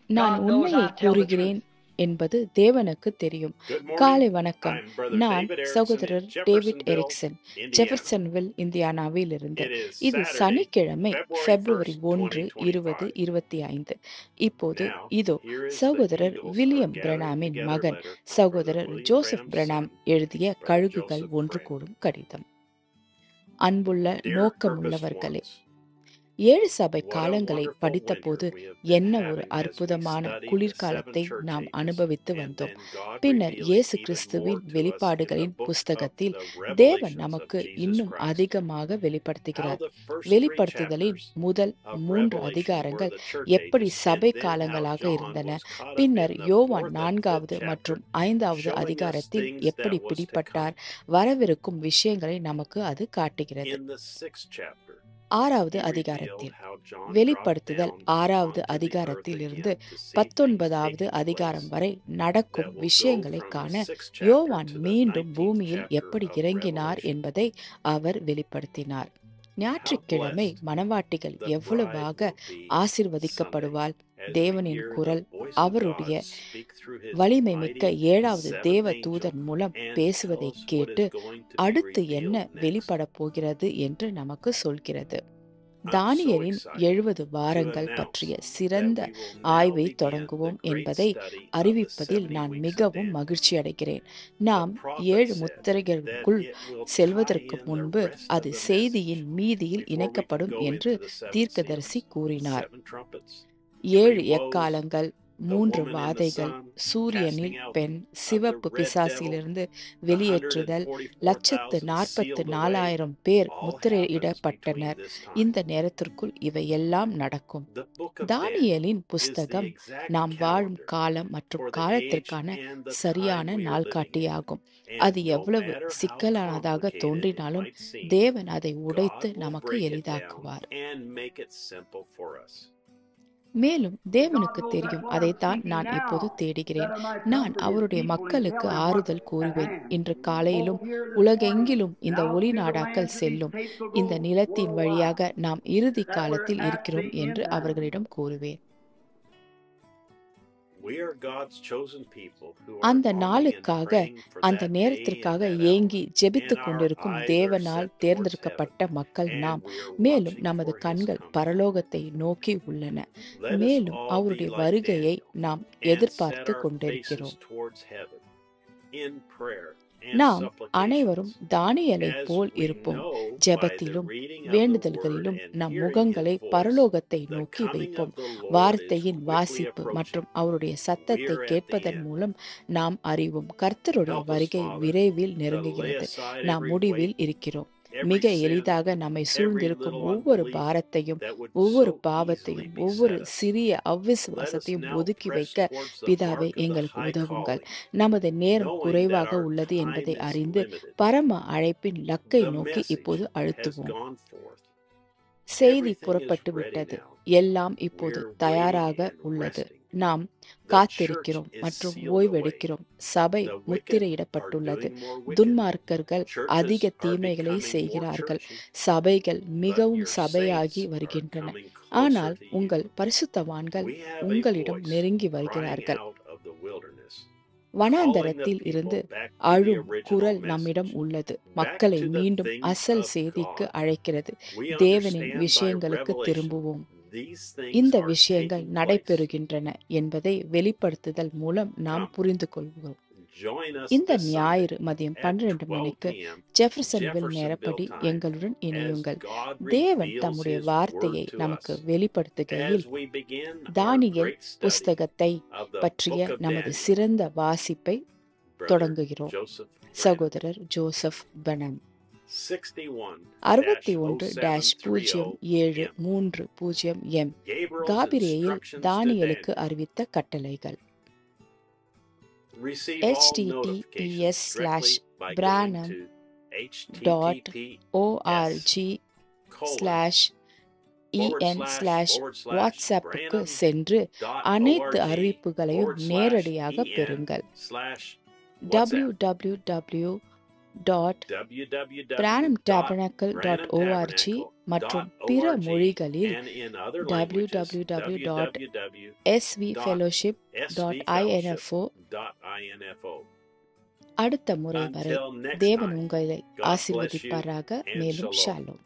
நான் God knows உண்மையை I tell the கூறுகிறேன் truth. என்பது தேவனுக்கு தெரியும். Good காலை morning. வணக்கம். I'm Brother நான் David Erickson in சகோதரர் டேவிட் Jeffersonville, எரிக்சன், Indiana. ஜெஃபர்சன்வில், இந்தியானாவில் இருந்து. It is இது Saturday, சனிக்கிழமை, February பிப்ரவரி 1st, 1, 2025. 2025. இப்போது Now, இதோ here is the சகோதரர் Eagles William are gathering பிரணாமின் together மகன் letter from சகோதரர் Brother William Joseph Branham's Pranam son, எழுதிய Brother கழுகுகள் Joseph ஒன்று Branham. கூடும் கடிதம். அன்புள்ள Dear நோக்கமுள்ளவர்களே, purpose ones, 7 சபை what a காலங்களை wonderful படித்தபோது winter we have been என்ன ஒரு having as we அற்புதமான study the குளிர்காலத்தை 7 church நாம் ages, அனுபவித்து and வந்தோம். then God பின்னர் revealing இயேசு even கிறிஸ்துவின் more to us in the வெளிப்பாடுகளின் book of புஸ்தகத்தில் the தேவன் revelations of நமக்கு Jesus இன்னும் Christ. அதிகமாக How வெளிப்படுத்துகிறார். the first 3 வெளிப்படுத்துதலின் chapters முதல் of 3 Revelation were அதிகாரங்கள் the church எப்படி ages, சபை and then how காலங்களாக John இருந்தன, was caught up பின்னர் in the யோவான் 4th and 4வது 5th மற்றும் chapter, 5வது showing us அதிகாரத்தில் things எப்படி that was to பிடிபட்டார், come. வரவிருக்கும் விஷயங்களை நமக்கு அது காட்டுகிறது. In the 6th chapter, 6வது he revealed அதிகாரத்தில் how John dropped வெளிப்படுத்துதல் down 6வது onto the அதிகாரத்தில் earth இருந்து again to see things 19வது taking அதிகாரம் place வரை that நடக்கும் will go விஷயங்களை from காண the 6th chapter யோவான் to the மீண்டும் 19th பூமியில் chapter எப்படி of இறங்கினார் Revelation. என்பதை அவர் வெளிப்படுத்தினார். How ஞாயிற்றுக்கிழமை blessed மணவாட்டிகள் the bride எவ்வளவாக will be Sunday ஆசீர்வதிக்கப்படுவாள். as we தேவனின் hear the குரல் voice of அவருடைய God speak through his வலிமை மிக்க mighty 7வது 7th தேவ angel தூதன் மூலம் and tell பேசுவதை us what கேட்டு is going to be அடுத்து என்ன revealed next. வெளிப்படப் போகிறது என்று நமக்கு சொல்கிறது. I'm so தானியேலின் excited 70 to வாரங்கள் announce பற்றிய that சிறந்த we will now ஆய்வை begin the தொடங்குவோம் great என்பதை study of the அறிவிப்பதில் 70 நான் weeks of மிகவும் Daniel. மகிழ்ச்சி அடைகிறேன். The நாம் prophet 7 said that முத்திரைகளுக்குள் it will tie செல்வதற்கு in the முன்பு rest of அது the message செய்தியின் மீதியில் before we can இணைக்கப்படும் go என்று into the 7 தீர்க்கதரிசி seals, கூறினார். 7 trumpets, 7 3 woes, எக்காலங்கள், the 3 woman and the வாதைகள், son, சூரியனில் casting out பெண், of the சிவப்பு red devil, பிசாசிலிருந்து the வெளியேற்றுதல், 144,000 sealed away, 144,000 பேர் all happens between முத்திரையிடப்பட்டனர். this இந்த time. நேரத்திற்குள் இவையெல்லாம் நடக்கும். The book of Daniel தானியேலின் is the புஸ்தகம் exact நாம் வாழும் calendar காலம் மற்றும் for the age காலத்திற்கான and the time சரியான we are living in. நாள்காட்டியாகும். And அது no எவ்வளவு matter how சிக்கலானதாக complicated it தோன்றினாலும் might seem, தேவன் அதை உடைத்து God will நமக்கு break it down எளிதாக்குவார். and make it simple for us. மேலும் தேவனுக்கு God knows தெரியும், that's why I'm அதைத்தான் seeking நான் now, இப்போது தேடுகிறேன். that I might நான் comfort his அவருடைய people and மக்களுக்கு tell him ஆறுதல் what's at கூறுவேன். hand. இன்று காலையிலும் Both here this உலகெங்கிலும் morning, இந்த now ஒளி through the நாடாக்கள் lands of these செல்லும். tapes will இந்த go நிலத்தின் worldwide. வழியாக நாம் இறுதி That we're காலத்தில் at இருக்கிறோம் the என்று end time. அவர்களிடம் கூறுவேன். We are God's chosen people who are அந்த longing and நாளுக்காக, praying for அந்த that day and நேரத்திற்காக that hour. ஏங்கி ஜெபித்துக் And our கொண்டிருக்கும் eyes are தேவனால் set towards தேர்ந்தெடுக்கப்பட்ட heaven, மக்கள் and நாம். we are மேலும் watching நமது for his கண்கள் coming. பரலோகத்தை நோக்கி உள்ளன. Let us மேலும் all be அவருடைய like வருகையை Daniel நாம் and set எதிர்பார்த்து our கொண்டிருக்கிறோம். faces towards heaven in prayer and நாம் அனைவரும் supplications. தானியேலைப் As போல் we இருப்போம். know by the ஜெபத்திலும் reading of the word வேண்டுதல்களிலும் and நம் hearing முகங்களை his voice, பரலோகத்தை the நோக்கி coming வைப்போம். of the Lord is வார்த்தையின் quickly வாசிப்பு approaching. மற்றும் அவருடைய We சத்தத்தை are at the கேட்பதன் end. மூலம் நாம் அறிவோம், கர்த்தருடைய Help us, வருகை Father, விரைவில் to lay நெருங்குகிறது. aside நாம் every முடிவில் weight, இருக்கிறோம். every மிக sin, எளிதாக நம்மை every சூழ்ந்திருக்கும் little ஒவ்வொரு unbelief பாரத்தையும், that would ஒவ்வொரு so பாவத்தையும், easily ஒவ்வொரு beset us. சிறிய Let us அவ்விசுவாசத்தையும் now ஒதுக்கி press வைக்க towards the பிதாவே mark of the எங்களுக்கு high உதவுங்கள். calling, நமது நேரம் knowing that குறைவாக our உள்ளது time என்பதை is அறிந்து limited. பரம அழைப்பின் லக்கை The நோக்கி message இப்போது has அழுத்துவோம். gone forth. செய்தி Everything is புறப்பட்டு ready விட்டது. now. எல்லாம் இப்போது We're தயாராக waiting and உள்ளது. resting. நாம் The church காத்திருக்கிறோம் is மற்றும் sealed away. ஓய்வெடுக்கிறோம். சபை The wicked are முத்திரையிடப்பட்டுள்ளது. doing more wicked. துன்மார்க்கர்கள் Churches அதிக are தீமைகளை becoming more செய்கிறார்கள். churchy. சபைகள் But மிகவும் your சபையாகி saints are வருகின்றன. coming ஆனால் closer to you. உங்கள் பரிசுத்தவான்கள் We have a உங்களிடம் voice நெருங்கி crying வருகிறார்கள். out of the wilderness, calling the வனாந்தரத்தில் இருந்து people back to the அழும் original குரல் message, நம்மிடம் உள்ளது. back மக்களை to the மீண்டும் things அசல் of செய்திக்கு God. அழைக்கிறது. We தேவனின் understand by விஷயங்களுக்கு revelation திரும்புவோம். these things இந்த are விஷயங்கள் taking place. நடைபெறுகின்றன என்பதை வெளிப்படுத்துதல் மூலம் நாம் Come, புரிந்து கொள்கிறோம். join us இந்த this Sunday ஞாயிறு மதியம் at 12 12 மணிக்கு p.m. ஜெஃபர்சன்வில் Jeffersonville நேரப்படி time எங்களுடன் as இணையுங்கள். God தேவன் reveals தம்முடைய His வார்த்தையை word to நமக்கு us வெளிப்படுத்துகையில் as we begin our Daniel great study புஸ்தகத்தை of the பற்றிய book of நமது Daniel. சிறந்த வாசிப்பை Brother தொடங்குகிறோம். Joseph Branham, சகோதரர் Joseph Branham 61-0730M. 61-0730M Gabriel's Gabriel instructions to தானியேலுக்கு Daniel. அறிவித்த கட்டளைகள். Receive all notifications directly by going to https://branham.org/en/WhatsAppக்கு சென்று அனைத்து அறிவிப்புகளையும் நேரடியாக பெறுங்கள். www டாட் branhamtabernacle.org மற்றும் பிற மொழிகளில் www.svfellowship.info. அடுத்த முறை வரை தேவன் உங்களை ஆசீர்வதிப்பாராக. மேலும் ஷாலோம்.